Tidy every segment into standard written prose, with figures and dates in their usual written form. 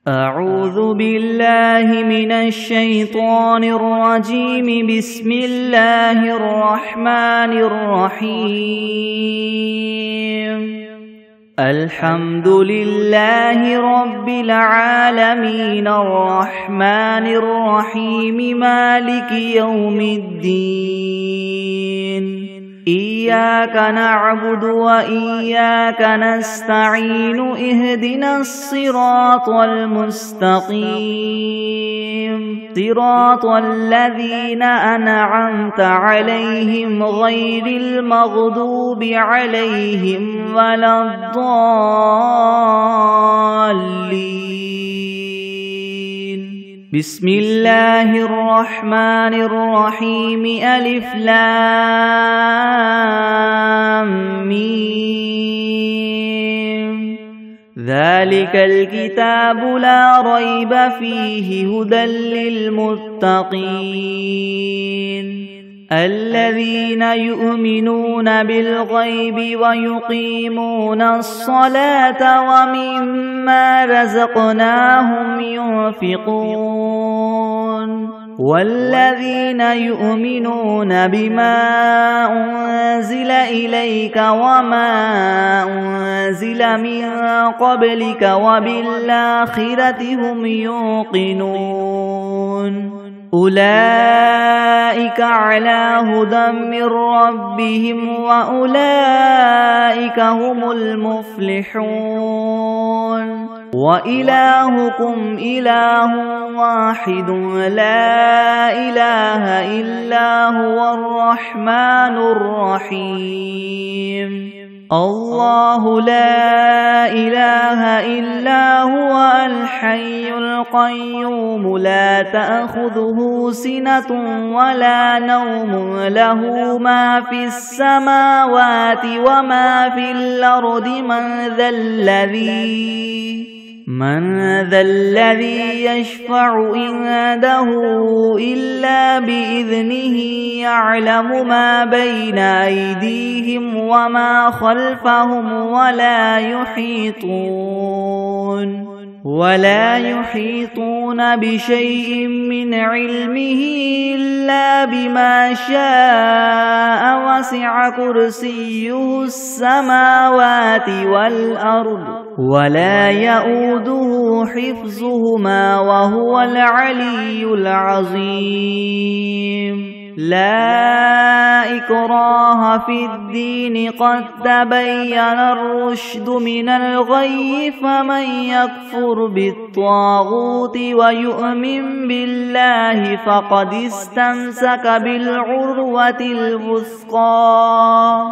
أعوذ بالله من الشيطان الرجيم. بسم الله الرحمن الرحيم. الحمد لله رب العالمين الرحمن الرحيم مالك يوم الدين. إياك نعبد وإياك نستعين. اهدنا الصراط المستقيم صراط الذين أنعمت عليهم غير المغضوب عليهم ولا الضالين. بسم الله الرحمن الرحيم. ألف لام ميم. ذلك الكتاب لا ريب فيه هدى للمتقين الذين يؤمنون بالغيب ويقيمون الصلاة ومما رزقناهم ينفقون والذين يؤمنون بما أنزل إليك وما أنزل من قبلك وبالآخرة هم يوقنون أولئك على هدى من ربهم وأولئك هم المفلحون. وإلهكم إله واحد لا إله إلا هو الرحمن الرحيم. الله لا إله إلا هو الحي القيوم لا تأخذه سنة ولا نوم له ما في السماوات وما في الأرض. من ذا الذي يشفع عنده إلا بإذنه. يعلم ما بين أيديهم وما خلفهم ولا يحيطون بشيء من علمه إلا بما شاء. وسع كرسيه السماوات والأرض ولا يؤوده حفظهما وهو العلي العظيم. لا إكراه في الدين قد تبين الرشد من الغي. فمن يكفر بالطاغوت ويؤمن بالله فقد استمسك بالعروة الوثقى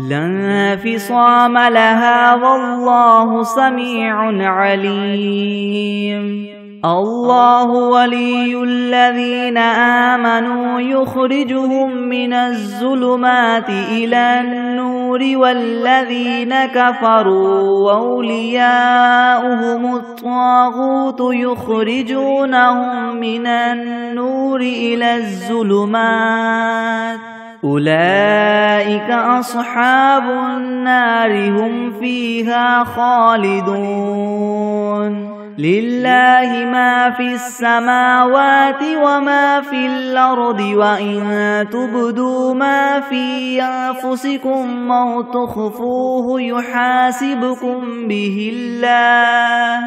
لا انفصام لها والله سميع عليم. الله ولي الذين آمنوا يخرجهم من الظلمات إلى النور والذين كفروا أولياؤهم الطاغوت يخرجونهم من النور إلى الظلمات. أولئك أصحاب النار هم فيها خالدون. لله ما في السماوات وما في الأرض. وإن تبدوا ما في أنفسكم أو تخفوه يحاسبكم به الله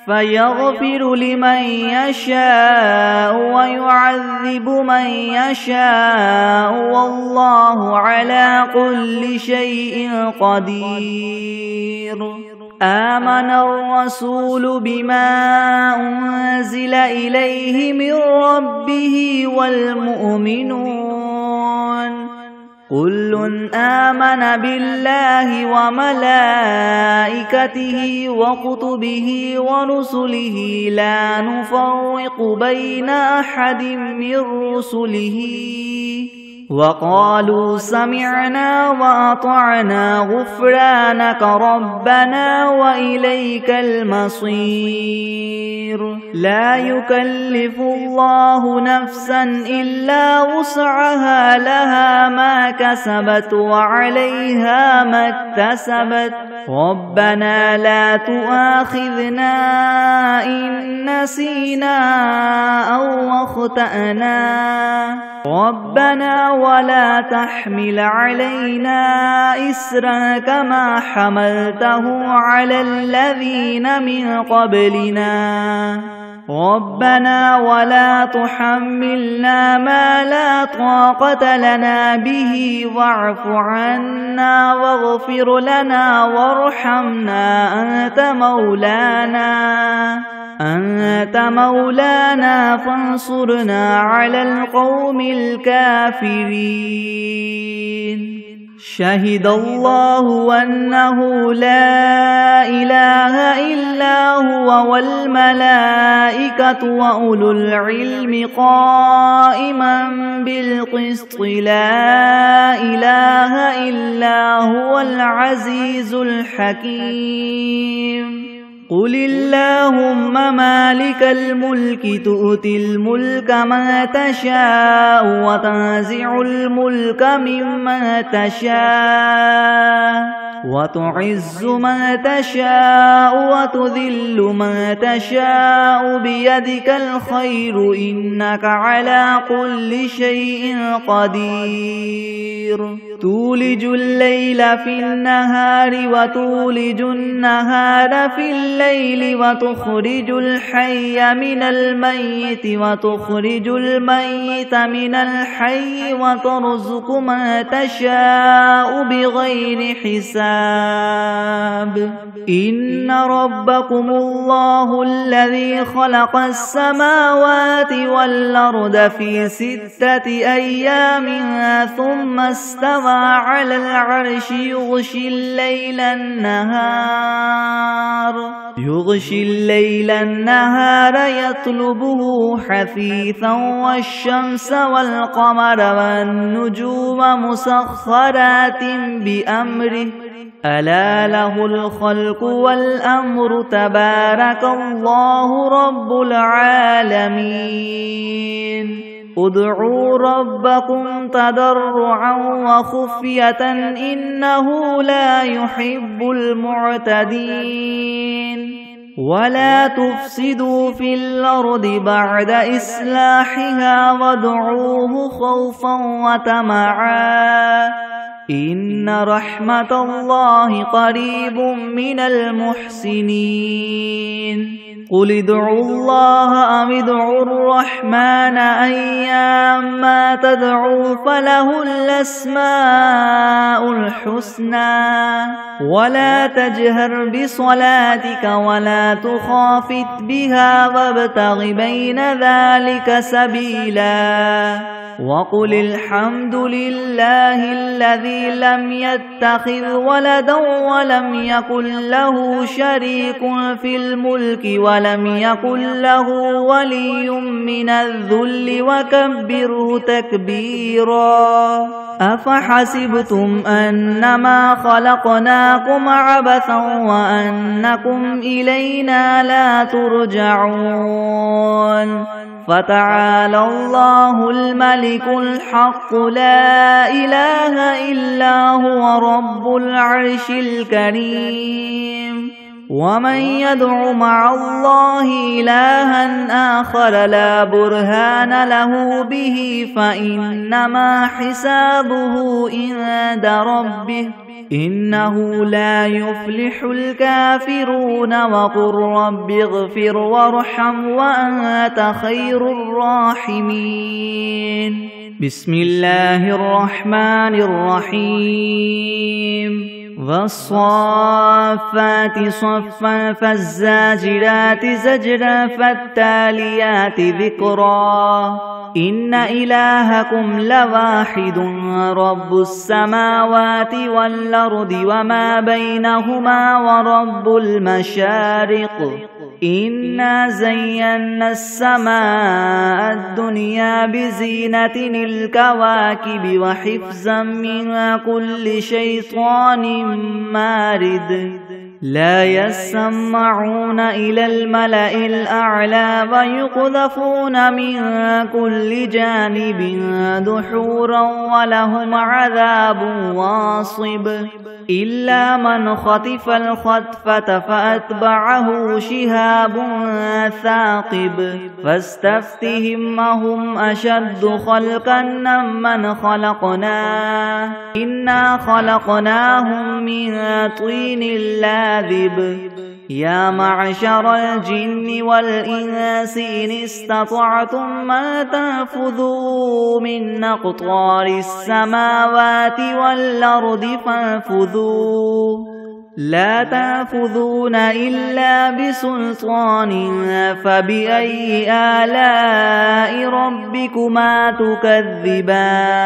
فيغفر لمن يشاء ويعذب من يشاء والله على كل شيء قدير. آمن الرسول بما أنزل إليه من ربه والمؤمنون كل آمن بالله وملائكته وكتبه ورسله لا نفرق بين أحد من رسله وقالوا سمعنا وأطعنا غفرانك ربنا وإليك المصير. لا يكلف الله نفسا إلا وسعها لها ما كسبت وعليها ما اكتسبت. ربنا لا تؤاخذنا إن نسينا أو أخطأنا ربنا ولا تحمل علينا إسرا كما حملته على الذين من قبلنا ربنا ولا تحملنا ما لا طاقة لنا به واعف عنا واغفر لنا وارحمنا أنت مولانا فانصرنا على القوم الكافرين شهد الله أنه لا إله إلا هو والملائكة وأولو العلم قائما بالقسط لا إله إلا هو العزيز الحكيم قل اللهم مالك الملك تؤتي الملك من تشاء وتنزع الملك ممن تشاء وتعز من تشاء وتذل من تشاء بيدك الخير إنك على كل شيء قدير تولج الليل في النهار وتولج النهار في الليل وتخرج الحي من الميت وتخرج الميت من الحي وترزق من تشاء بغير حساب إن ربكم الله الذي خلق السماوات والأرض في 6 أيام ثم استوى على العرش يغشي الليل النهار يطلبه حثيثا والشمس والقمر والنجوم مسخرات بأمره ألا له الخلق والأمر تبارك الله رب العالمين ادعوا ربكم تضرعا وخفية إنه لا يحب المعتدين ولا تفسدوا في الأرض بعد إصلاحها وادعوه خوفا وطمعا إن رحمة الله قريب من المحسنين قل ادعوا الله أم ادعوا الرحمن أيما تدعوا فله الأسماء الحسنى ولا تجهر بصلاتك ولا تخافت بها وابتغ بين ذلك سبيلا وقل الحمد لله الذي لم يتخذ ولدا ولم يكن له شريك في الملك ولم يكن له ولي من الذل وكبره تكبيرا أفحسبتم أنما خلقناكم عبثا وأنكم إلينا لا ترجعون فتعالى الله الملك الحق لا إله إلا هو رب العرش الكريم ومن يدع مع الله إلها آخر لا برهان له به فإنما حسابه عند ربه إنه لا يفلح الكافرون وقل رب اغفر وارحم وأنت خير الراحمين بسم الله الرحمن الرحيم والصافات صفا فالزاجرات زجرا فالتاليات ذكرا إن إلهكم لواحد رب السماوات والأرض وما بينهما ورب المشارق إنا زينا السماء الدنيا بزينة الكواكب وحفظا من كل شيطان مارد لا يسمعون إلى الملأ الأعلى ويقذفون من كل جانب دحورا ولهم عذاب واصب إلا من خطف الخطفة فأتبعه شهاب ثاقب فاستفتهم أهم أشد خلقا ممن خلقنا إنا خلقناهم من طين لاذب يا معشر الجن والإنس إن استطعتم أن تنفذوا من أقطار السماوات والأرض فانفذوا لا تنفذون إلا بسلطان فبأي آلاء ربكما تكذبان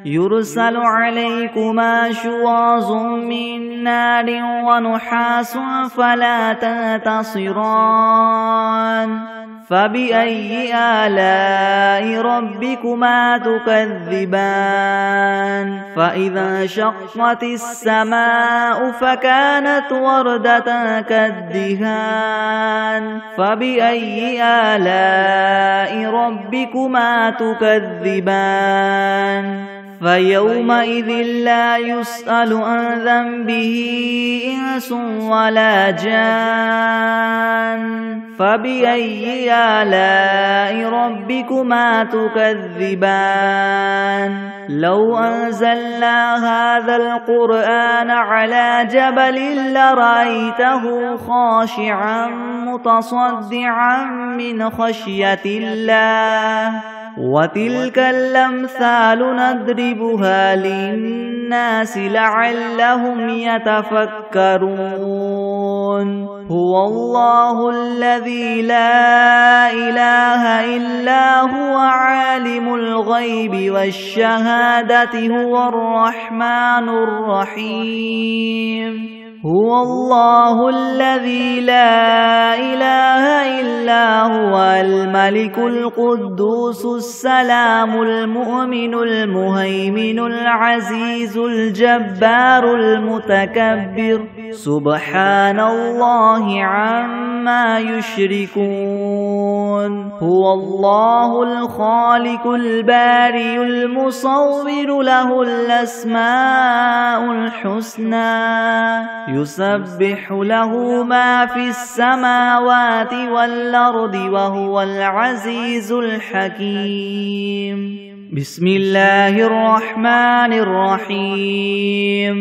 يرسل عليكما شواظ من نار ونحاس فلا تنتصران فبأي آلاء ربكما تكذبان فإذا انشقت السماء فكانت وردة كالدهان فبأي آلاء ربكما تكذبان فيومئذ لا يسأل عن ذنبه إنس ولا جان فبأي آلاء ربكما تكذبان لو أنزلنا هذا القرآن على جبل لرأيته خاشعا متصدعا من خشية الله وتلك الأمثال نضربها للناس لعلهم يتفكرون هو الله الذي لا إله إلا هو عالم الغيب والشهادة هو الرحمن الرحيم هو الله الذي لا إله إلا هو الملك القدوس السلام المؤمن المهيمن العزيز الجبار المتكبر سبحان الله عما يشركون هو الله الخالق البارئ المصور له الأسماء الحسنى يسبح له ما في السماوات والأرض وهو العزيز الحكيم بسم الله الرحمن الرحيم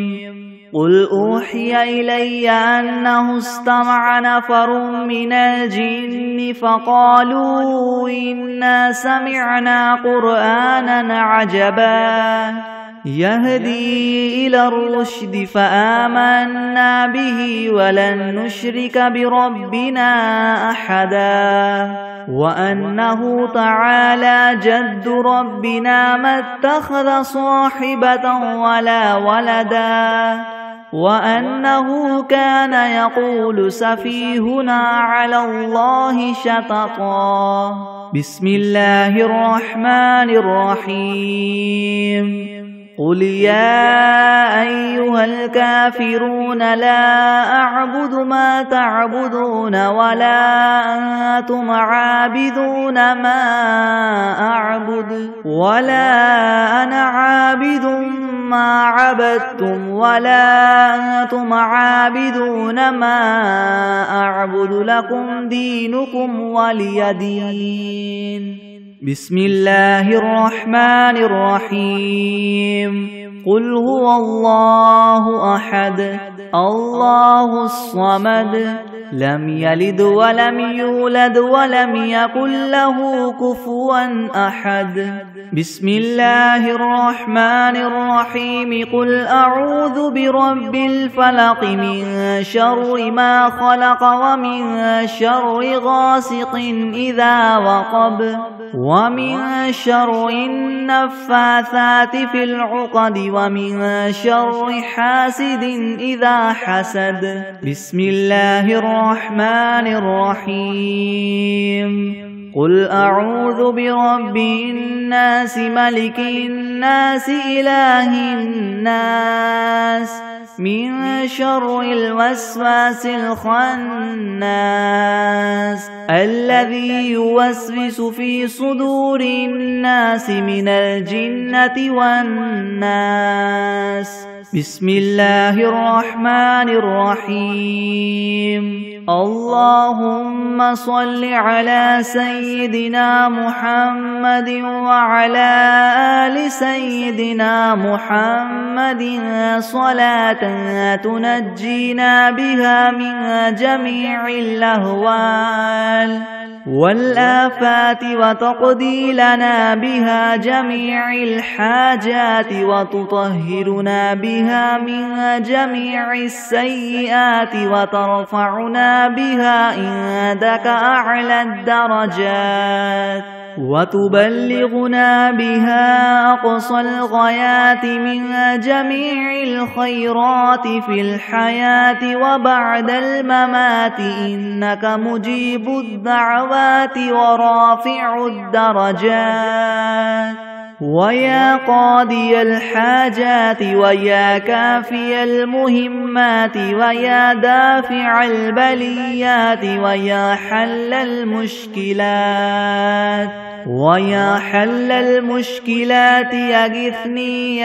قل أوحي إلي أنه استمع نفر من الجن فقالوا إنا سمعنا قرآنا عجبا يهدي إلى الرشد فآمنا به ولن نشرك بربنا أحدا وأنه تعالى جد ربنا ما اتخذ صاحبة ولا ولدا وأنه كان يقول سفيهنا على الله شططا بسم الله الرحمن الرحيم قل يا أيها الكافرون لا أعبد ما تعبدون ولا أنتم عابدون ما أعبد ولا أنا عابد ما عبدتم ولا أنتم عابدون ما أعبد لكم دينكم ولي دين بسم الله الرحمن الرحيم قل هو الله أحد الله الصمد لم يلد ولم يولد ولم يكن له كفوا أحد بسم الله الرحمن الرحيم قل أعوذ برب الفلق من شر ما خلق ومن شر غاسق إذا وقب ومن شر النفاثات في العقد ومن شر حاسد إذا حسد بسم الله الرحمن الرحيم قل أعوذ برب الناس ملك الناس إله الناس من شر الوسواس الخناس الذي يوسوس في صدور الناس من الجنة والناس. بسم الله الرحمن الرحيم. اللهم صل على سيدنا محمد وعلى آل سيدنا محمد صلاة تنجينا بها من جميع الأهوال والآفات وتقضي لنا بها جميع الحاجات وتطهرنا بها من جميع السيئات وترفعنا بها عندك أعلى الدرجات وتبلغنا بها أقصى الغايات من جميع الخيرات في الحياة وبعد الممات إنك مجيب الدعوات ورافع الدرجات ويا قاضي الحاجات ويا كافي المهمات ويا دافع البليات ويا حل المشكلات يغثني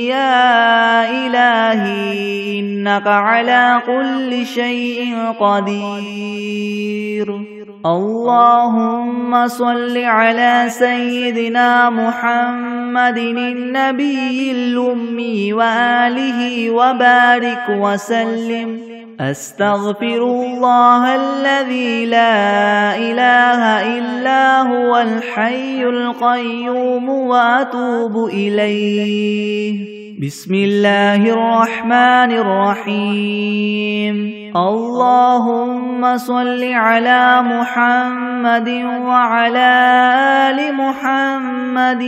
يا إلهي إنك على كل شيء قدير. اللهم صل على سيدنا محمد النبي الأمي وآله وبارك وسلم. أستغفر الله الذي لا إله إلا هو الحي القيوم وأتوب إليه. بسم الله الرحمن الرحيم. اللهم صل على محمد وعلى آل محمد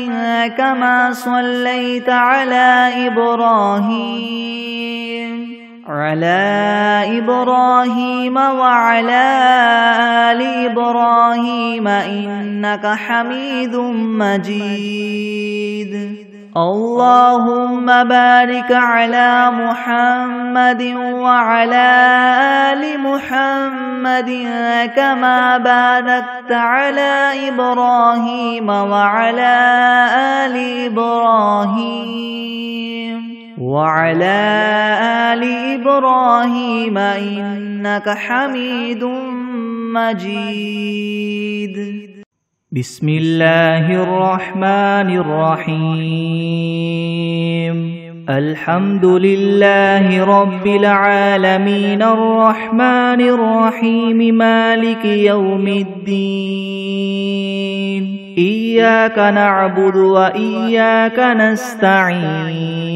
كما صليت على إبراهيم وعلى آل إبراهيم إنك حميد مجيد. اللهم بارك على محمد وعلى آل محمد كما باركت على إبراهيم وعلى آل إبراهيم إنك حميد مجيد. بسم الله الرحمن الرحيم. الحمد لله رب العالمين الرحمن الرحيم مالك يوم الدين. إياك نعبد وإياك نستعين.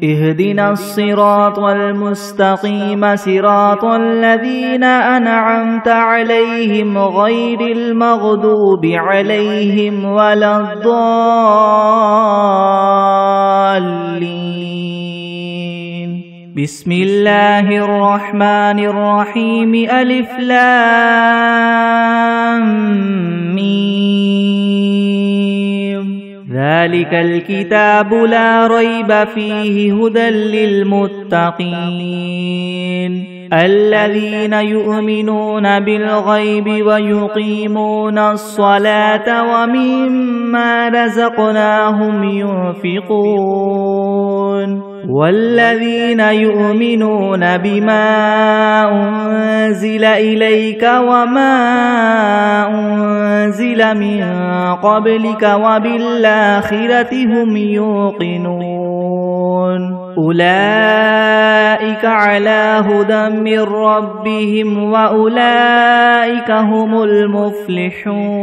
اهدنا الصراط المستقيم صراط الذين أنعمت عليهم غير المغضوب عليهم ولا الضالين. بسم الله الرحمن الرحيم. ألف لام ميم. ذلك الكتاب لا ريب فيه هدى للمتقين الذين يؤمنون بالغيب ويقيمون الصلاة ومما رزقناهم ينفقون والذين يؤمنون بما أنزل إليك وما أنزل من قبلك وبالآخرة هم يوقنون أولئك على هدى من ربهم وأولئك هم المفلحون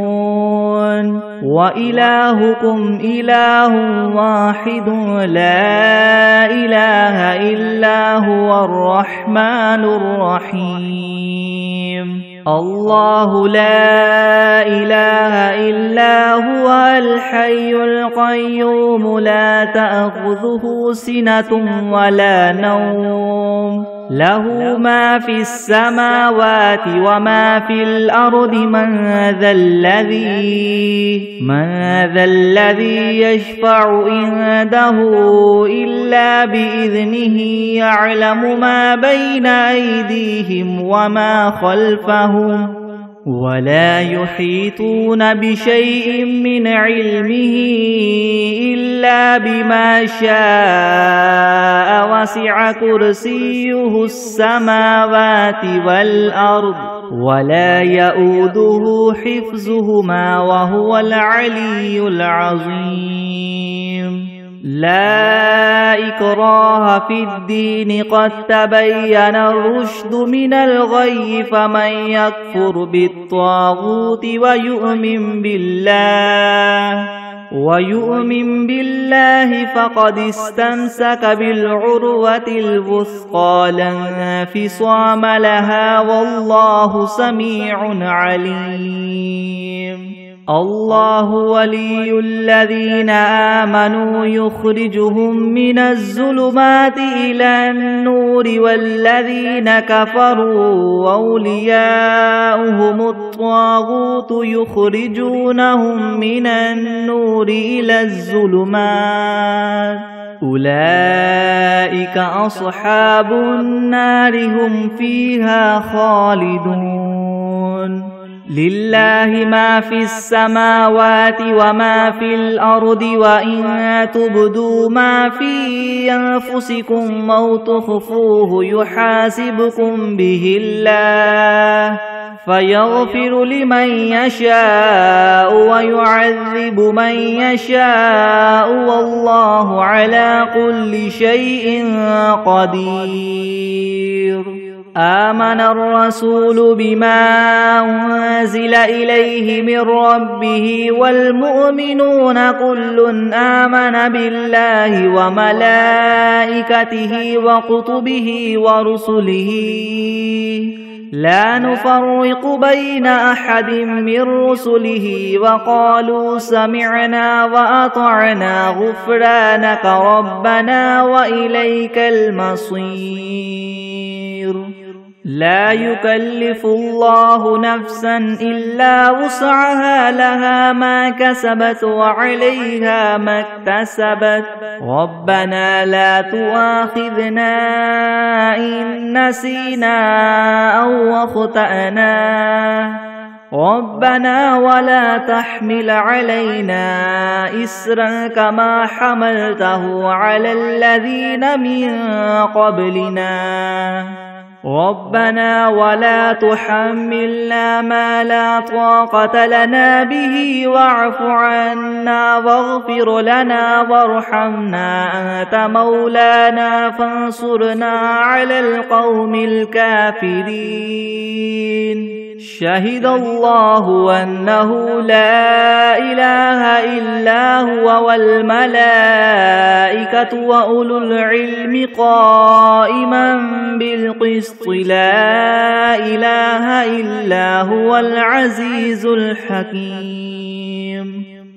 وإلهكم إله واحد لا إله إلا هو الرحمن الرحيم الله لا إله إلا هو الحي القيوم لا تأخذه سنة ولا نوم له ما في السماوات وما في الأرض من ذا الذي يشفع عنده إلا بإذنه يعلم ما بين أيديهم وما خلفهم ولا يحيطون بشيء من علمه إلا بما شاء وسع كرسيه السماوات والأرض ولا يؤوده حفظهما وهو العلي العظيم لا إكراه في الدين قد تبين الرشد من الغي فمن يكفر بالطاغوت ويؤمن بالله فقد استمسك بالعروة الوثقى لا انفصام لها والله سميع عليم الله ولي الذين آمنوا يخرجهم من الظلمات إلى النور والذين كفروا أولياؤهم الطاغوت يخرجونهم من النور إلى الظلمات أولئك أصحاب النار هم فيها خالدون لله ما في السماوات وما في الأرض وإن تبدوا ما في أنفسكم أو تخفوه يحاسبكم به الله فيغفر لمن يشاء ويعذب من يشاء والله على كل شيء قدير آمن الرسول بما أنزل إليه من ربه والمؤمنون كل آمن بالله وملائكته وكتبه ورسله لا نفرق بين أحد من رسله وقالوا سمعنا وأطعنا غفرانك ربنا وإليك المصير لا يكلف الله نفسا إلا وسعها لها ما كسبت وعليها ما اكتسبت ربنا لا تؤاخذنا إن نسينا أو أخطأنا ربنا ولا تحمل علينا إسرا كما حملته على الذين من قبلنا ربنا ولا تحملنا ما لا طاقة لنا به واعف عنا واغفر لنا وارحمنا أنت مولانا فانصرنا على القوم الكافرين شهد الله أنه لا إله إلا هو والملائكة وأولو العلم قائما بالقسط لا إله إلا هو العزيز الحكيم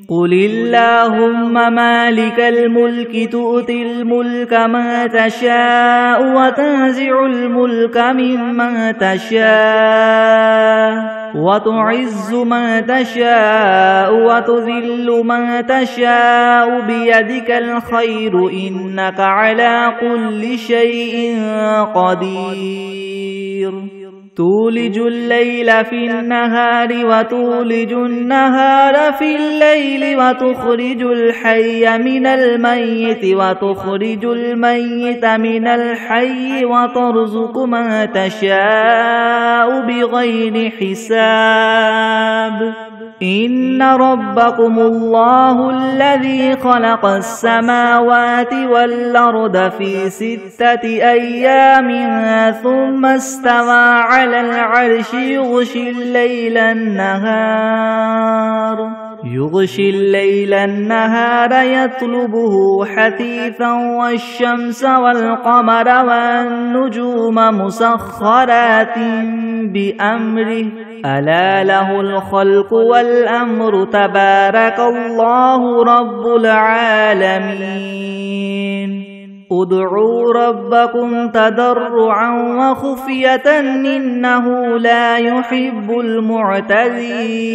قل اللهم مالك الملك تؤتي الملك من تشاء وتنزع الملك ممن تشاء وتعز من تشاء وتذل من تشاء بيدك الخير إنك على كل شيء قدير تولج الليل في النهار وتولج النهار في الليل وتخرج الحي من الميت وتخرج الميت من الحي وترزق من تشاء بغير حساب إن ربكم الله الذي خلق السماوات والأرض في 6 أيام ثم استوى على العرش يغشي الليل النهار يطلبه حثيثا والشمس والقمر والنجوم مسخرات بأمره ألا له الخلق والأمر تبارك الله رب العالمين ادعوا ربكم تضرعا وخفية إنه لا يحب المعتدين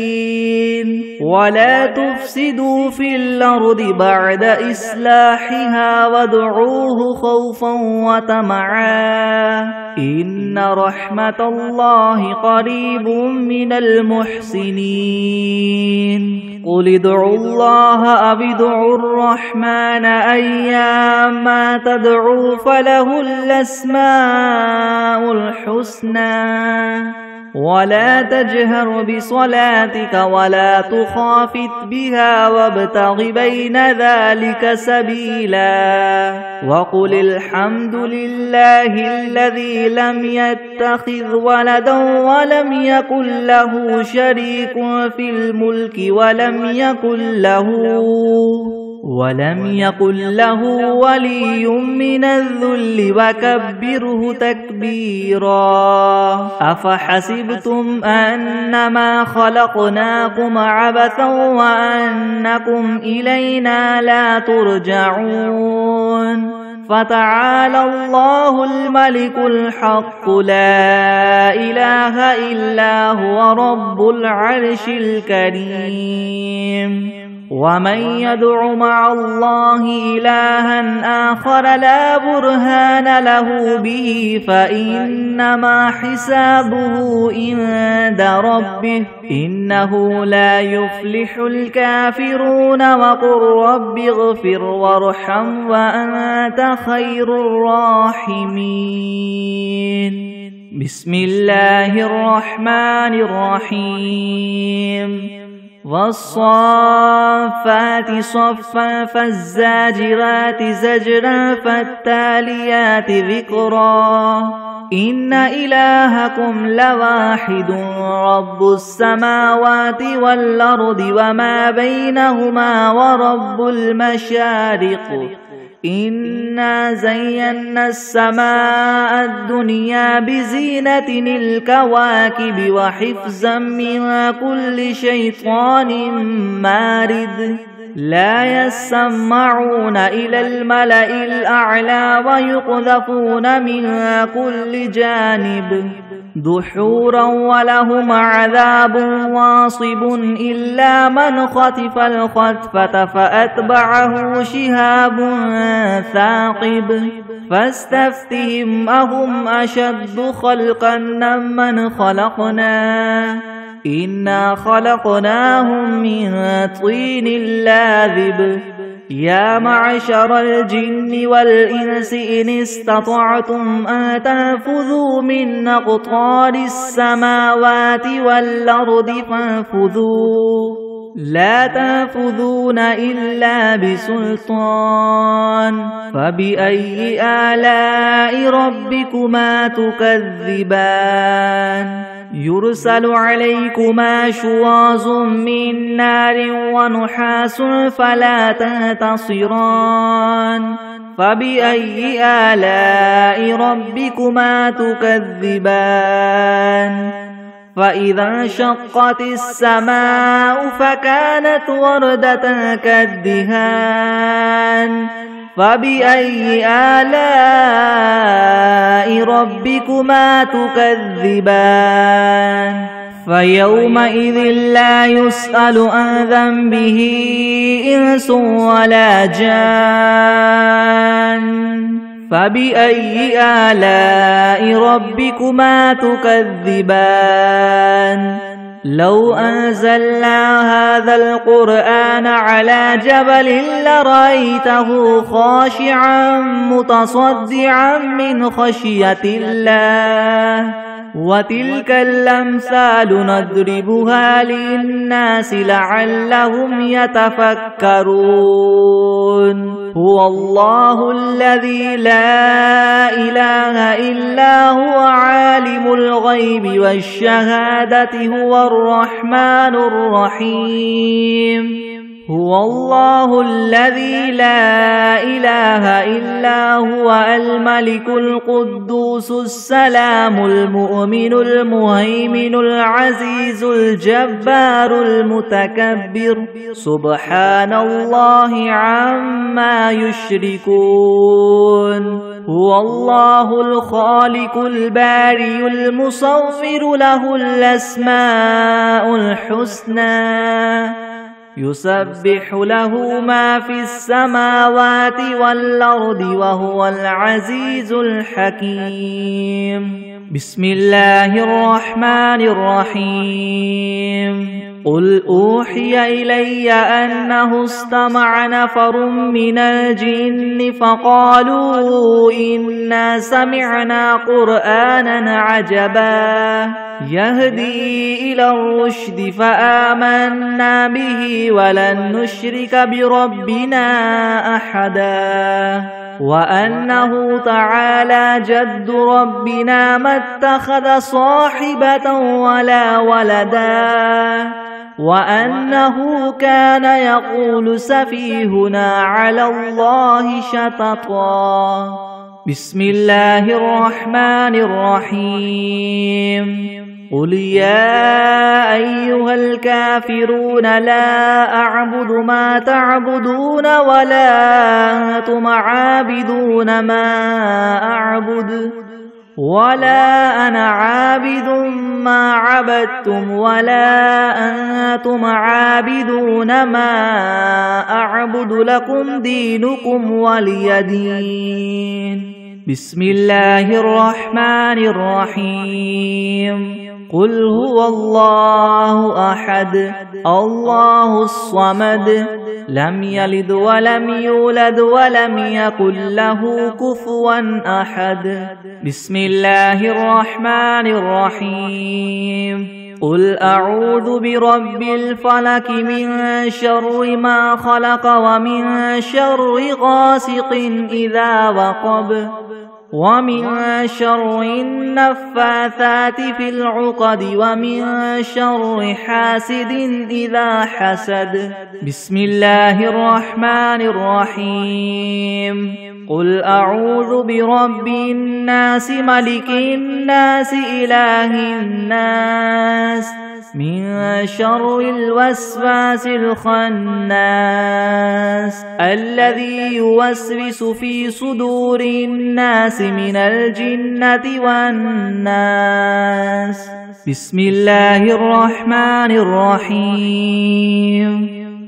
ولا تفسدوا في الأرض بعد إصلاحها وادعوه خوفا وطمعا إن رحمة الله قريب من المحسنين قل ادعوا الله أو ادعوا الرحمن أيما تدعوا فله الأسماء الحسنى ولا تجهر بصلاتك ولا تخافت بها وابتغ بين ذلك سبيلا وقل الحمد لله الذي لم يتخذ ولدا ولم يكن له شريك في الملك ولم يكن له ولي من الذل وكبره تكبيرا أفحسبتم أنما خلقناكم عبثا وأنكم إلينا لا ترجعون فتعالى الله الملك الحق لا إله إلا هو رب العرش الكريم ومن يدع مع الله إلها آخر لا برهان له به فإنما حسابه عند ربه إنه لا يفلح الكافرون وقل رب اغفر وارحم وأنت خير الراحمين بسم الله الرحمن الرحيم والصافات صفا فالزاجرات زجرا فالتاليات ذكرا إن إلهكم لواحد رب السماوات والأرض وما بينهما ورب المشارق إنا زينا السماء الدنيا بزينة الكواكب وحفظا من كل شيطان مارد لا يسمعون إلى الملأ الأعلى ويقذفون من كل جانب دحورا ولهم عذاب واصب إلا من خطف الخطفة فأتبعه شهاب ثاقب فاستفتهم أهم أشد خلقا ممن خلقنا إنا خلقناهم من طين لاذب يا معشر الجن والإنس إن استطعتم أن تنفذوا من أقطار السماوات والأرض فانفذوا لا تنفذون إلا بسلطان فبأي آلاء ربكما تكذبان يرسل عليكما شواظ من نار ونحاس فلا تنتصران فبأي آلاء ربكما تكذبان فإذا انشقت السماء فكانت وردة كالدهان فبأي آلاء ربكما تكذبان فيومئذ لا يسأل عن ذنبه إنس ولا جان فبأي آلاء ربكما تكذبان لو أنزلنا هذا القرآن على جبل لرأيته خاشعا متصدعا من خشية الله وتلك الأمثال نضربها للناس لعلهم يتفكرون هو الله الذي لا إله إلا هو عالم الغيب والشهادة هو الرحمن الرحيم هو الله الذي لا إله إلا هو الملك القدوس السلام المؤمن المهيمن العزيز الجبار المتكبر سبحان الله عما يشركون هو الله الخالق الباري المصور له الأسماء الحسنى يسبح له ما في السماوات والأرض وهو العزيز الحكيم بسم الله الرحمن الرحيم قل أوحي إلي أنه استمع نفر من الجن فقالوا إنا سمعنا قرآنا عجبا يهدي إلى الرشد فآمنا به ولن نشرك بربنا أحدا وأنه تعالى جد ربنا ما اتخذ صاحبة ولا ولدا وأنه كان يقول سفيهنا على الله شططا بسم الله الرحمن الرحيم قل يا أيها الكافرون لا أعبد ما تعبدون ولا أنتم عابدون ما أعبد ولا أنا عابد ما عبدتم ولا أنتم عابدون ما أعبد لكم دينكم ولي دين بسم الله الرحمن الرحيم قل هو الله أحد الله الصمد لم يلد ولم يولد ولم يكن له كفوا أحد بسم الله الرحمن الرحيم قل أعوذ برب الفلك من شر ما خلق ومن شر غاسق إذا وقب ومن شر النفاثات في العقد ومن شر حاسد إذا حسد بسم الله الرحمن الرحيم قل أعوذ برب الناس ملك الناس إله الناس من شر الوسواس الخناس الذي يوسوس في صدور الناس من الجنة والناس بسم الله الرحمن الرحيم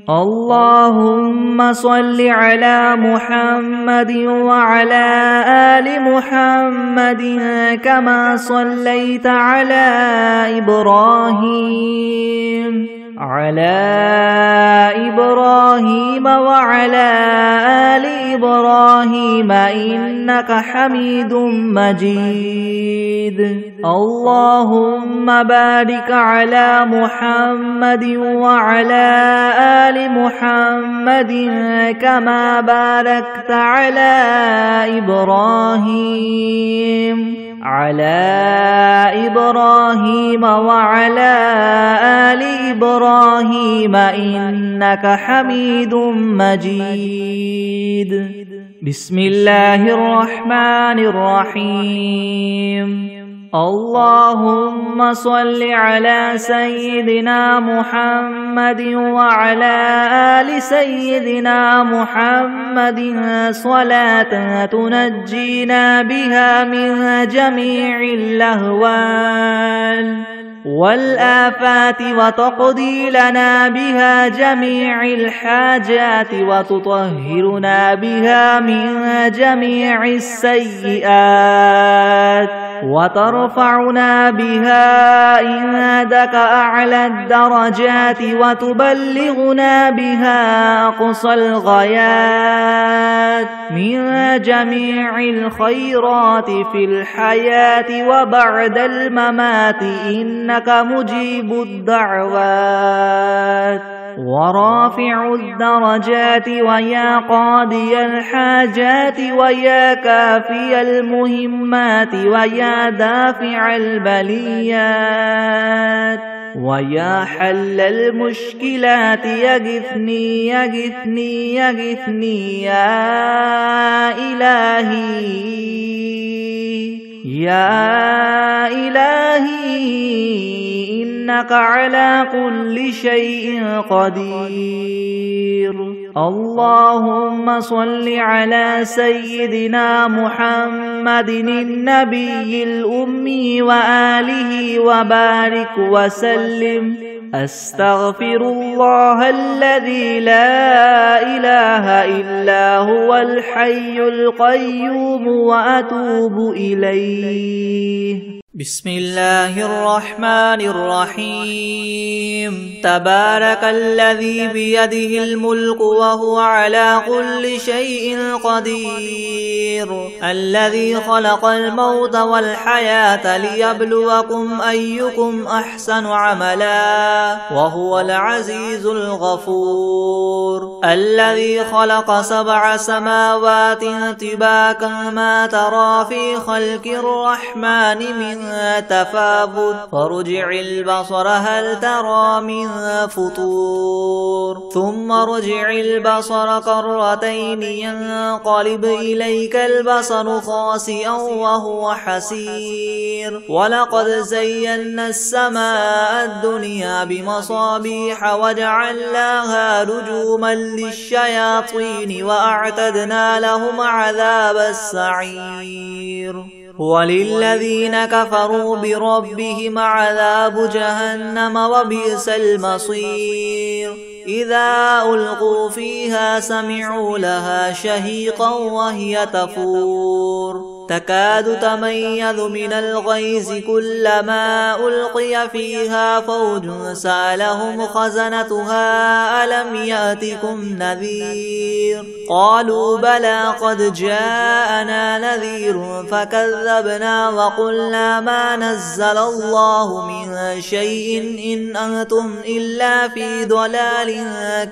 اللهم صل على محمد وعلى آل محمد كما صليت على إبراهيم وعلى آل إبراهيم إنك حميد مجيد اللهم بارك على محمد وعلى آل محمد كما باركت على إبراهيم وعلى آل إبراهيم إنك حميد مجيد بسم الله الرحمن الرحيم اللهم صل على سيدنا محمد وعلى آل سيدنا محمد صلاة تنجينا بها من جميع الأهوال والآفات وتقضي لنا بها جميع الحاجات وتطهرنا بها من جميع السيئات وترفعنا بها عندك أعلى الدرجات وتبلغنا بها أقصى الغايات من جميع الخيرات في الحياة وبعد الممات إنك مجيب الدعوات ورافع الدرجات ويا قاضي الحاجات ويا كافي المهمات ويا دافع البليات ويا حل المشكلات يغثني يغثني يغثني يا إلهي يا إلهي إنك على كل شيء قدير. اللهم صل على سيدنا محمد النبي الأمي وآله وبارك وسلم. أستغفر الله الذي لا إله إلا هو الحي القيوم وأتوب إليه. بسم الله الرحمن الرحيم. تبارك الذي بيده الملك وهو على كل شيء قدير. الذي خلق الموت والحياة ليبلوكم أيكم أحسن عملا وهو العزيز الغفور. الذي خلق 7 سماوات طباقا ما ترى في خلق الرحمن من تفاوت فارجع البصر هل ترى من فطور ثم ارجع البصر كرتين ينقلب إليك البصر خاسئا وهو حسير. ولقد زينا السماء الدنيا بمصابيح وجعلناها رجوما للشياطين وأعتدنا لهم عذاب السعير. وللذين كفروا بربهم عذاب جهنم وبئس المصير. إذا ألقوا فيها سمعوا لها شهيقا وهي تفور تكاد تميز من الغيظ كلما ألقي فيها فوج سألهم خزنتها ألم يأتكم نذير قالوا بلى قد جاءنا نذير فكذبنا وقلنا ما نزل الله من شيء إن أنتم إلا في ضلال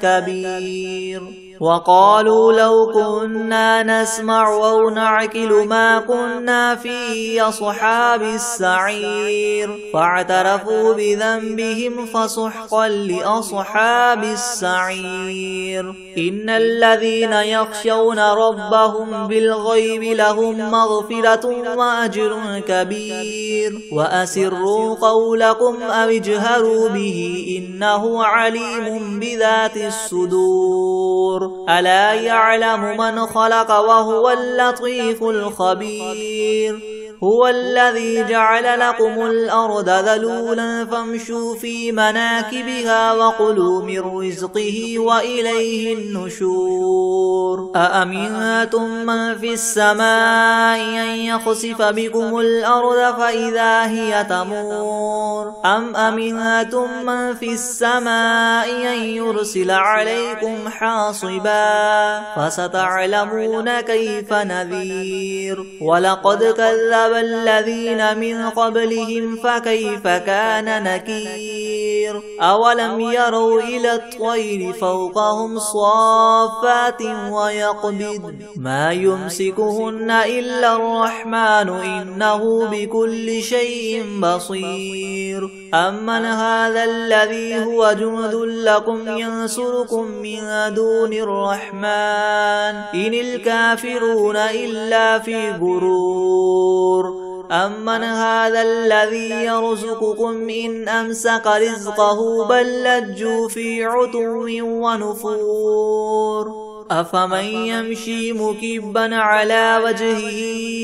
كبير. وقالوا لو كنا نسمع أو نعقل ما كنا في أصحاب السعير فاعترفوا بذنبهم فسحقا لأصحاب السعير. إن الذين يخشون ربهم بالغيب لهم مغفرة وأجر كبير. وأسروا قولكم أو اجهروا به إنه عليم بذات الصدور. ألا يعلم من خلق وهو اللطيف الخبير. هو الذي جعل لكم الأرض ذلولا فامشوا في مناكبها وكلوا من رزقه وإليه النشور. أأمنتم من في السماء أن يخسف بكم الأرض فإذا هي تمور أم أمنتم من في السماء أن يرسل عليكم حاصبا فستعلمون كيف نذير. ولقد كذب الذين من قبلهم فكيف كان نكير. أولم يروا إلى الطير فوقهم صافات ويقبض ما يمسكهن إلا الرحمن إنه بكل شيء بصير. أمن هذا الذي هو جند لكم ينصركم من دون الرحمن إن الكافرون إلا في غرور. أمن هذا الذي يرزقكم إن أمسك رزقه بل لجوا في عتو ونفور. أفمن يمشي مكبا على وجهه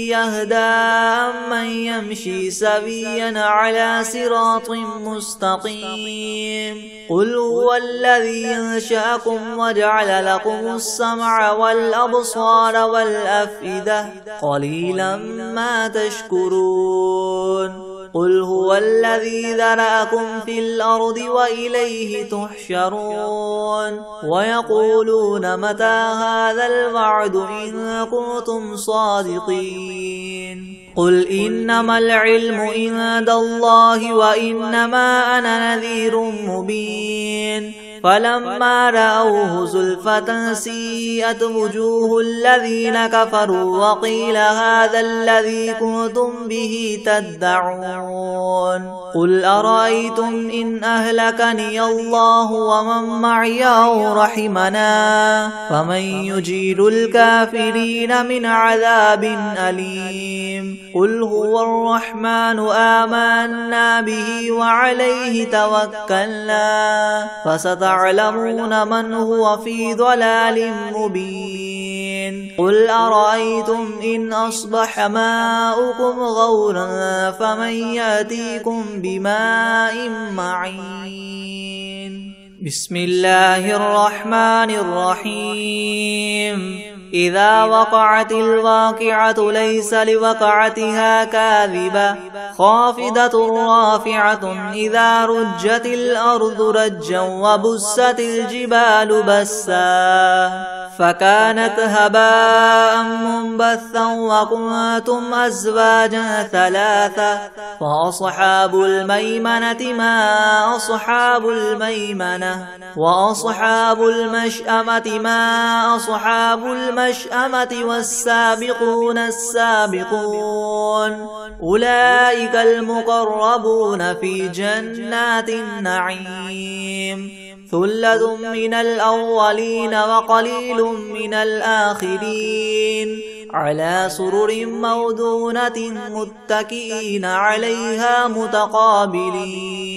يهدى أمن يمشي سويا على صراط مستقيم. قل هو الذي أنشأكم وجعل لكم السمع والأبصار والأفئدة قليلا ما تشكرون. قل هو الذي ذرأكم في الأرض وإليه تحشرون. ويقولون متى هذا الوعد إن كنتم صادقين. قل إنما العلم عند الله وإنما أنا نذير مبين. فلما رأوه زلفة سيئت وجوه الذين كفروا وقيل هذا الذي كنتم به تدعون قل أرأيتم إن أهلكني الله ومن معي أو رحمنا فمن يجير الكافرين من عذاب أليم قل هو الرحمن آمنا به وعليه توكلنا فستعلمون من هو في ضلال مبين قل أرأيتم إن أصبح ماؤكم غورا فمن يأتيكم بماء معين بسم الله الرحمن الرحيم إذا وقعت الواقعة ليس لوقعتها كاذبة خافضة رافعة إذا رجت الأرض رجا وبست الجبال بسا فكانت هباء منبثا وكنتم أزواجا ثلاثة فأصحاب الميمنة ما أصحاب الميمنة وأصحاب المشأمة ما أصحاب المشأمة والسابقون السابقون أولئك المقربون في جنات النعيم ثلة من الأولين وقليل من الآخرين على سرر موضونة متكئين عليها متقابلين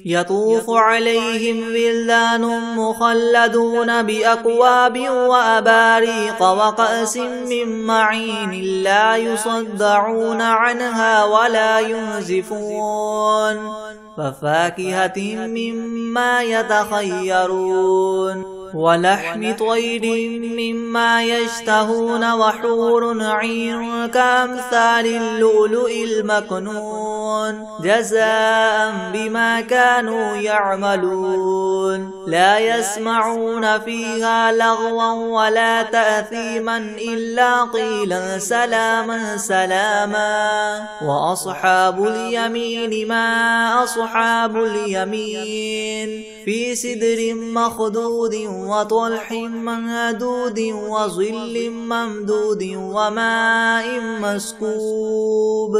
يطوف عليهم ولدان مخلدون بأكواب وأباريق وكأس من معين لا يصدعون عنها ولا ينزفون وفاكهة مما يتخيرون ولحم طير مما يشتهون وحور عين كأمثال اللؤلؤ المكنون جزاء بما كانوا يعملون لا يسمعون فيها لغوا ولا تأثيما إلا قيلا سلاما سلاما وأصحاب اليمين ما أصحاب اليمين في سدر مخدود وطلح منضود وظل ممدود وماء مسكوب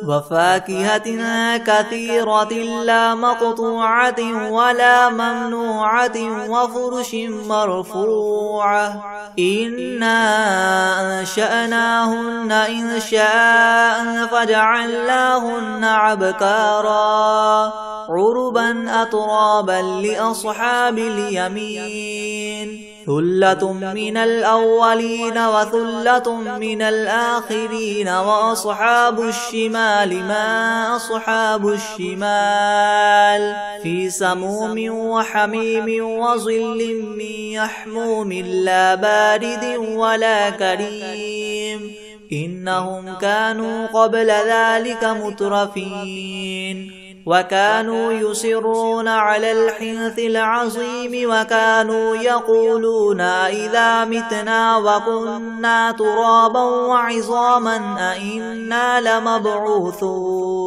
وفاكهة كثيرة لا مقطوعة ولا ممنوعة وفرش مرفوعة إنا أنشأناهن إنشاء فجعلناهن أبكارا عربا أترابا لأصحاب اليمين ثلة من الأولين وثلة من الآخرين وأصحاب الشمال ما أصحاب الشمال في سموم وحميم وظل من يحموم لا بارد ولا كريم إنهم كانوا قبل ذلك مترفين وكانوا يصرون على الحنث العظيم وكانوا يقولون إذا متنا وكنا ترابا وعظاما أئنا لمبعوثون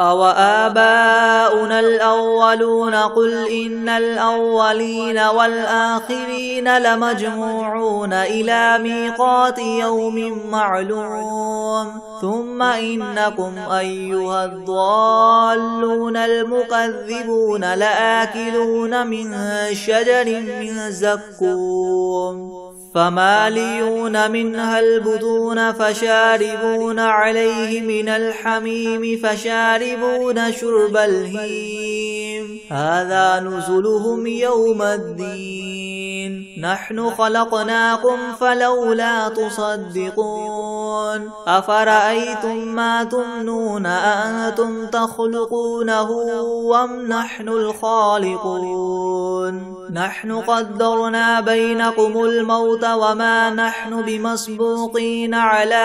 أو آباؤنا الأولون قل إن الأولين والآخرين لمجموعون إلى ميقات يوم معلوم ثم إنكم أيها الضالون المكذبون لآكلون من شجر من زقوم فماليون منها البطون فشاربون عليه من الحميم فشاربون شرب الهيم هذا نزلهم يوم الدين نحن خلقناكم فلولا تصدقون أفرأيتم ما تمنون أأنتم تخلقونه أم نحن الخالقون نحن قدرنا بينكم الموت وما نحن بمسبوقين على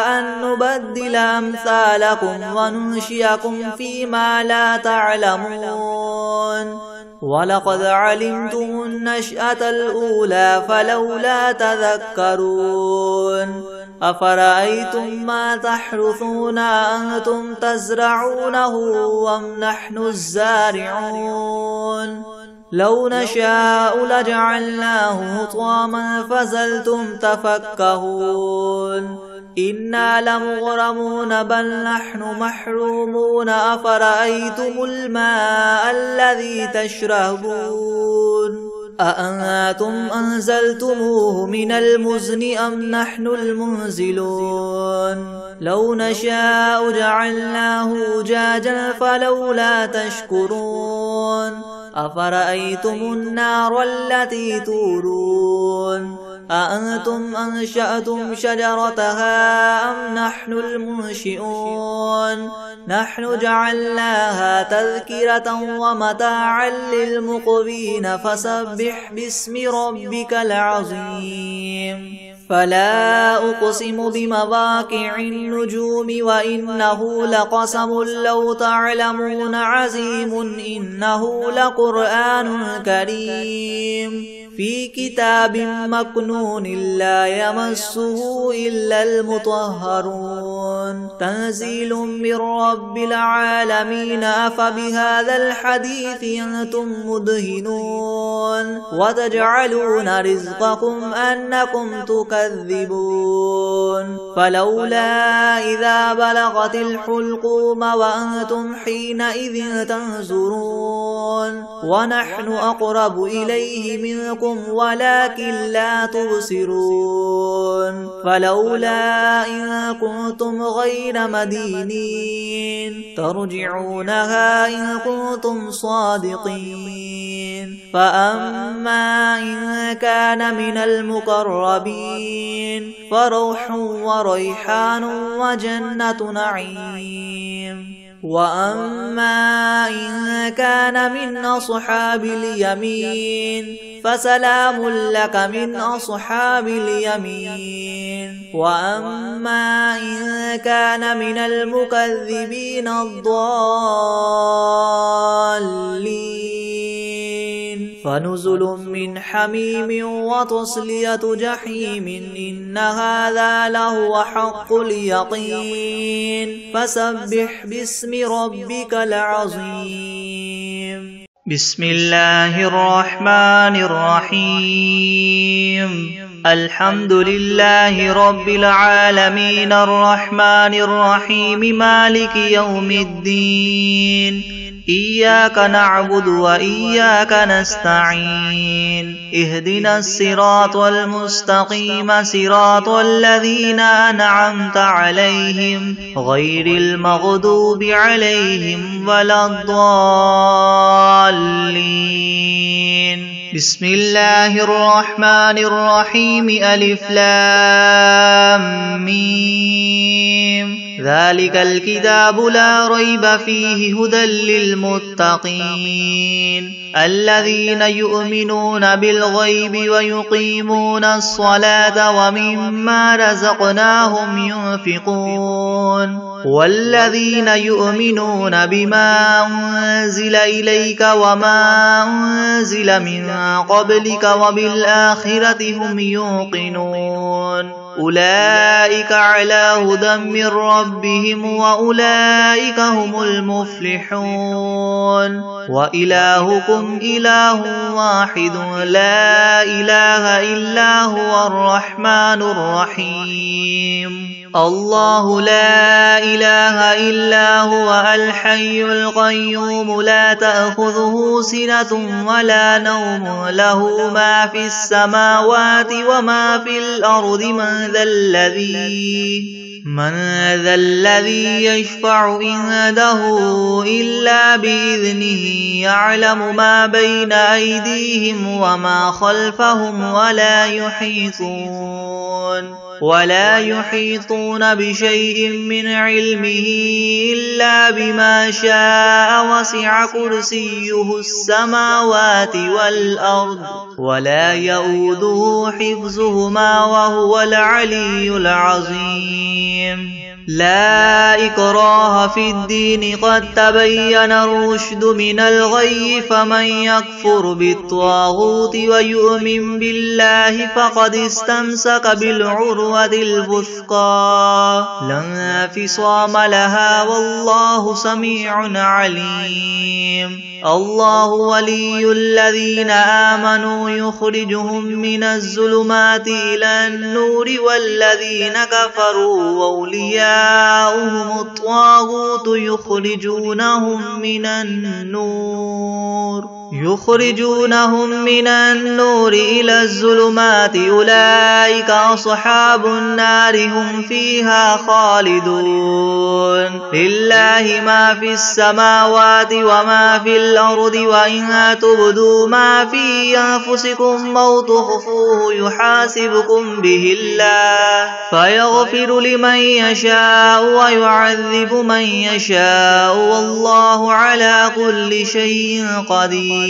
أن نبدل أمثالكم وننشئكم فيما لا تعلمون ولقد علمتم النشأة الأولى فلولا تذكرون أفرأيتم ما تحرثون أنتم تزرعونه أم نحن الزارعون لو نشاء لجعلناه حطاما فظلتم تفكهون إنا لمغرمون بل نحن محرومون أفرأيتم الماء الذي تشربون أأنتم أنزلتموه من المزن أم نحن المنزلون لو نشاء جعلناه أجاجا فلولا تشكرون أفرأيتم النار التي تورون أأنتم أنشأتم شجرتها أم نحن المنشئون نحن جعلناها تذكرة ومتاعا للمقوين فسبح باسم ربك العظيم فلا أقسم بمواقع النجوم وإنه لقسم لو تعلمون عظيم إنه لقرآن كريم في كتاب مكنون لا يمسه إلا المطهرون تنزيل من رب العالمين أفبهذا الحديث أنتم مدهنون وتجعلون رزقكم أنكم تكذبون فلولا إذا بلغت الحلقوم وأنتم حينئذ تنظرون ونحن أقرب إليه منكم ولكن لا تبصرون فلولا إن كنتم غير مدينين ترجعونها إن كنتم صادقين فأما إن كان من المقربين فروح وريحان وجنة نعيم وأما إن كان من أصحاب اليمين فسلام لك من أصحاب اليمين وأما إن كان من المكذبين الضالين فنزل من حميم وتصلية جحيم إن هذا لهو حق اليقين فسبح باسم ربك العظيم بسم الله الرحمن الرحيم الحمد لله رب العالمين الرحمن الرحيم مالك يوم الدين إياك نعبد وإياك نستعين اهدنا الصراط المستقيم صراط الذين أنعمت عليهم غير المغضوب عليهم ولا الضالين بسم الله الرحمن الرحيم ألف لام ميم ذلك الكتاب لا ريب فيه هدى للمتقين الذين يؤمنون بالغيب ويقيمون الصلاة ومما رزقناهم ينفقون والذين يؤمنون بما أنزل إليك وما أنزل من قبلك وبالآخرة هم يوقنون أولئك على هدى من ربهم وأولئك هم المفلحون وإلهكم إله واحد لا إله إلا هو الرحمن الرحيم الله لا إله إلا هو الحي القيوم لا تأخذه سنة ولا نوم له ما في السماوات وما في الأرض من ذا الذي يشفع عنده إلا بإذنه يعلم ما بين أيديهم وما خلفهم ولا يحيطون بشيء من علمه إلا بما شاء وسع كرسيه السماوات والأرض ولا يؤوده حفظهما وهو العلي العظيم لا إكراه في الدين قد تبين الرشد من الغي فمن يكفر بالطاغوت ويؤمن بالله فقد استمسك بالعروة الوثقى لا انفصام لها والله سميع عليم الله ولي الذين آمنوا يخرجهم من الظلمات إلى النور والذين كفروا أولياؤهم الطاغوت يخرجونهم من النور إلى الظلمات أولئك أصحاب النار هم فيها خالدون لله ما في السماوات وما في الأرض وإن تبدوا ما في أنفسكم أو تخفوه يحاسبكم به الله فيغفر لمن يشاء ويعذب من يشاء والله على كل شيء قدير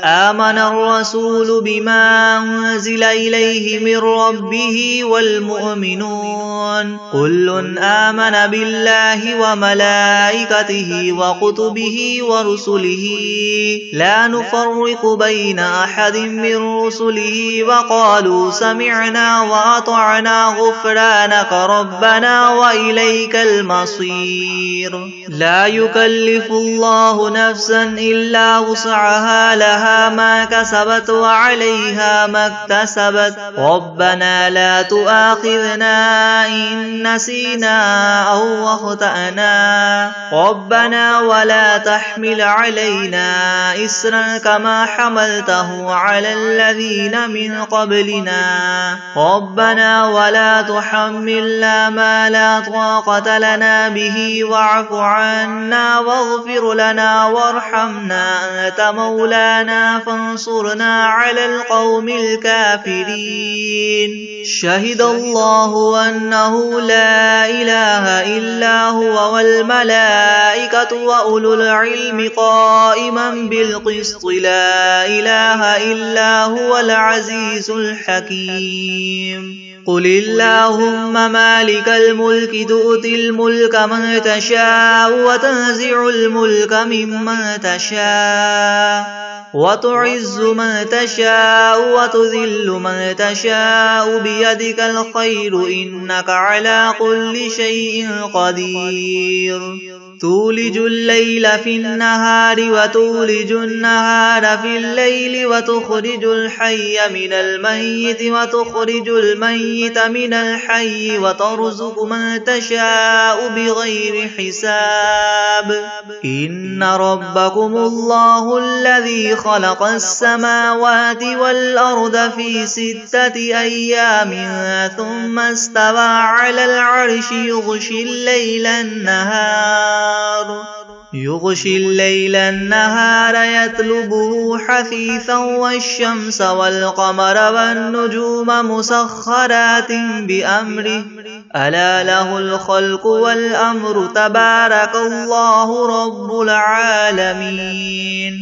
آمن الرسول بما أنزل إليه من ربه والمؤمنون كل آمن بالله وملائكته وكتبه ورسله لا نفرق بين أحد من رسله وقالوا سمعنا وأطعنا غفرانك ربنا وإليك المصير لا يكلف الله نفسا إلا وسعها لها ما كسبت وعليها ما اكتسبت ربنا لا تؤاخذنا إن نسينا أو أخطأنا ربنا ولا تحمل علينا إسرا كما حملته على الذين من قبلنا ربنا ولا تحملنا ما لا طاقة لنا به واعف عنا واغفر لنا وارحمنا أنت مولانا فانصرنا على القوم الكافرين شهد الله أنه لا إله إلا هو والملائكة وأولو العلم قائما بالقسط لا إله إلا هو العزيز الحكيم قل اللهم مالك الملك تؤتي الملك من تشاء وتنزع الملك ممن تشاء وتعز من تشاء وتذل من تشاء بيدك الخير إنك على كل شيء قدير تولج الليل في النهار وتولج النهار في الليل وتخرج الحي من الميت وتخرج الميت من الحي وترزق من تشاء بغير حساب إن ربكم الله الذي خلق السماوات والأرض في 6 أيام ثم استوى على العرش يغشي الليل النهار يطلبه حثيثا والشمس والقمر والنجوم مسخرات بأمره ألا له الخلق والأمر تبارك الله رب العالمين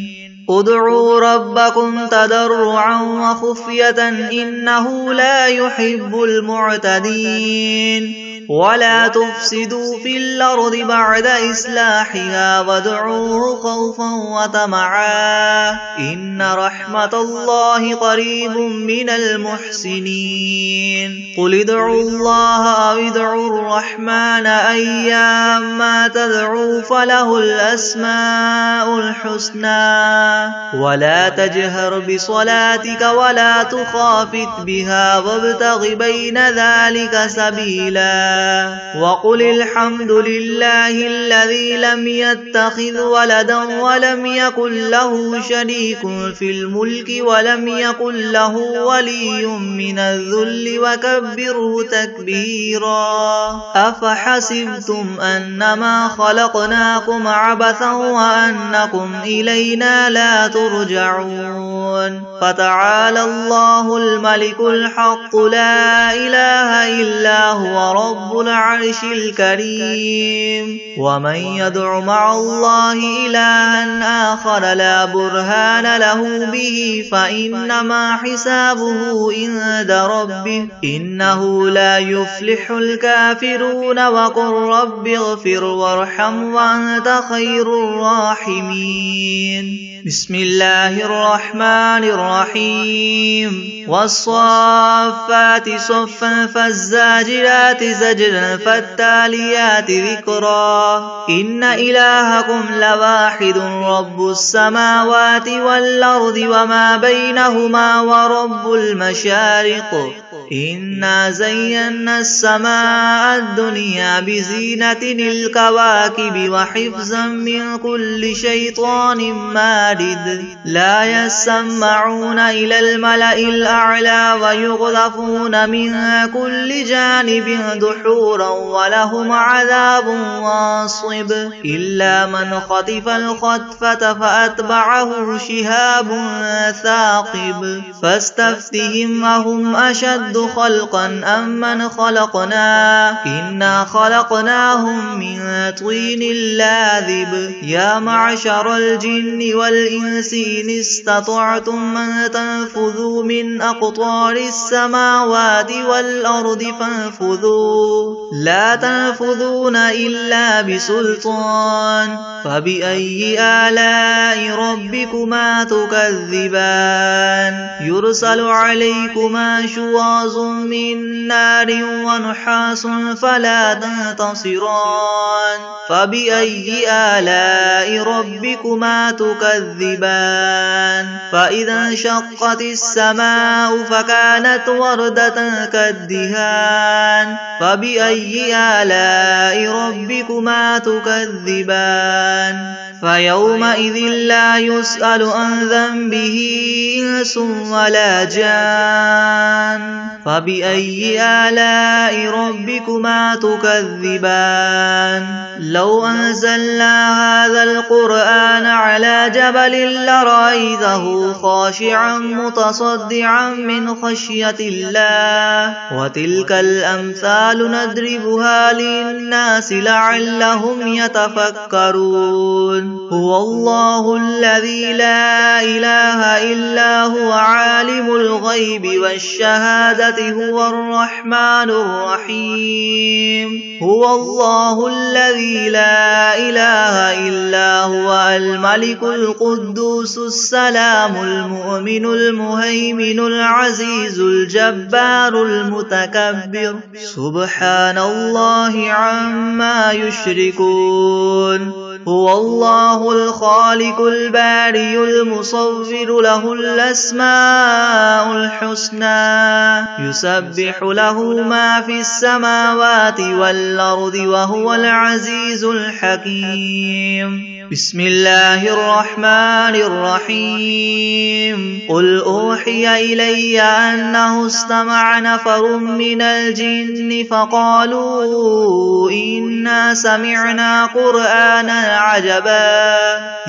ادعوا ربكم تضرعا وخفية إنه لا يحب المعتدين ولا تفسدوا في الأرض بعد إصلاحها وادعوه خوفا وطمعا إن رحمة الله قريب من المحسنين قل ادعوا الله أو ادعوا الرحمن أيما تدعوا فله الأسماء الحسنى ولا تجهر بصلاتك ولا تخافت بها وابتغ بين ذلك سبيلا وقل الحمد لله الذي لم يتخذ ولدا ولم يكن له شريك في الملك ولم يكن له ولي من الذل وكبره تكبيرا أفحسبتم أنما خلقناكم عبثا وأنكم إلينا لا ترجعون فتعالى الله الملك الحق لا إله إلا هو رب العرش الكريم ومن يدع مع الله إلها آخر لا برهان له به فإنما حسابه عند ربه إنه لا يفلح الكافرون وقل رب اغفر وارحم وأنت خير الراحمين بسم الله الرحمن الرحيم والصافات صفا فالزاجرات زجرا زجرا فالتاليات ذكرا إن إلهكم لواحد رب السماوات والأرض وما بينهما ورب المشارق إنا زينا السماء الدنيا بزينة الكواكب وحفظا من كل شيطان مارد لا يسمعون إلى الملأ الأعلى ويغذفون من كل جانب دحورا ولهم عذاب واصب إلا من خطف الخطفة فأتبعه شهاب ثاقب فاستفتهم أهم أشد خلقا أم من خلقنا إنا خلقناهم من طين لاذب يا معشر الجن والإنس إن استطعتم أن تنفذوا من أقطار السماوات والأرض فانفذوا لا تنفذون إلا بسلطان فبأي آلاء ربكما تكذبان يرسل عليكما شواظ من نار ونحاس فلا تنتصران فبأي آلاء ربكما تكذبان فإذا انشقت السماء فكانت وردة كالدهان فبأي آلاء ربكما تكذبان فيومئذ لا يسأل عن ذنبه إنس ولا جان فبأي آلاء ربكما تكذبان لو أنزلنا هذا القرآن على جبل لرأيته خاشعا متصدعا من خشية الله وتلك الأمثال نضربها للناس لعلهم يتفكرون هو الله الذي لا إله إلا هو عالم الغيب والشهادة هو الرحمن الرحيم هو الله الذي لا إله إلا هو الملك القدوس السلام المؤمن المهيمن العزيز الجبار المتكبر سبحان الله عما يشركون هو الله الخالق البارئ المصور له الأسماء الحسنى يسبح له ما في السماوات والأرض وهو العزيز الحكيم بسم الله الرحمن الرحيم قل أوحي إلي أنه استمع نفر من الجن فقالوا إنا سمعنا قرآنا عجبا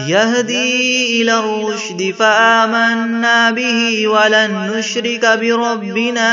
يهدي إلى الرشد فآمنا به ولن نشرك بربنا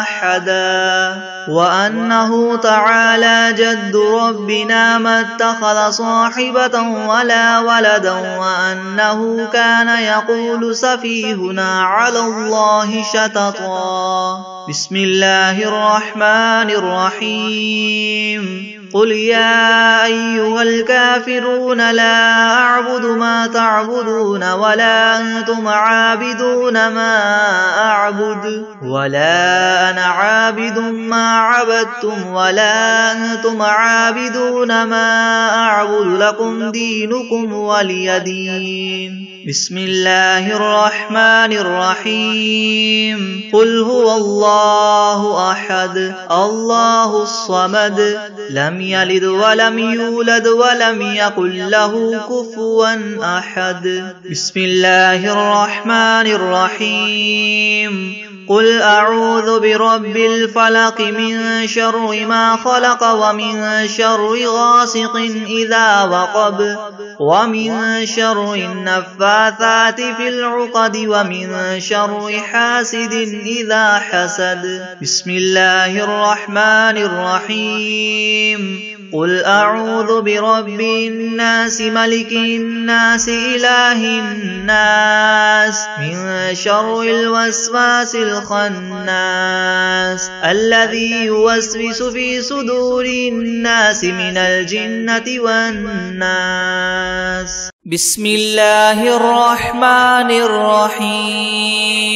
أحدا وأنه تعالى جد ربنا ما اتخذ صاحبة ولا ولدا وأنه كان يقول سفيهنا على الله شططا بسم الله الرحمن الرحيم قل يا أيها الكافرون لا أعبد ما تعبدون ولا أنتم عابدون ما أعبد ولا أنا عابد ما عبدتم ولا أنتم عابدون ما أعبد لكم دينكم ولي دين بسم الله الرحمن الرحيم قل هو الله أحد الله الصمد لم يلد ولم يولد ولم يكن له كفوا أحد بسم الله الرحمن الرحيم قل أعوذ برب الفلق من شر ما خلق ومن شر غاسق إذا وقب ومن شر النفاثات في العقد ومن شر حاسد إذا حسد بسم الله الرحمن الرحيم قل أعوذ برب الناس ملك الناس إله الناس من شر الوسواس الخناس الذي يوسوس في صدور الناس من الجنة والناس بسم الله الرحمن الرحيم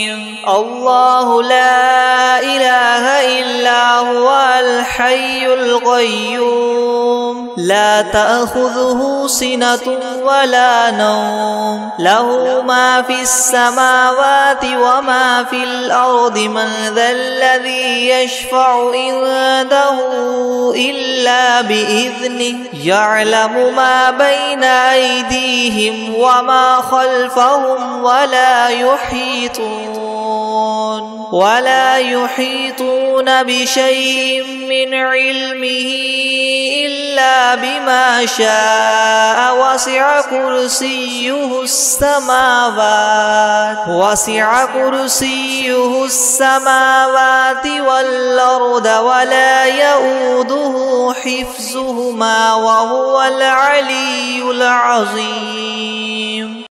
الله لا إله إلا هو الحي القيوم لا تأخذه سنة ولا نوم له ما في السماوات وما في الأرض من ذا الذي يشفع عنده إلا بإذنه يعلم ما بين أيديهم وما خلفهم ولا يحيطون بشيء من علمه إلا بما شاء وسع كرسيه السماوات والأرض ولا يؤوده حفظهما وهو العلي العظيم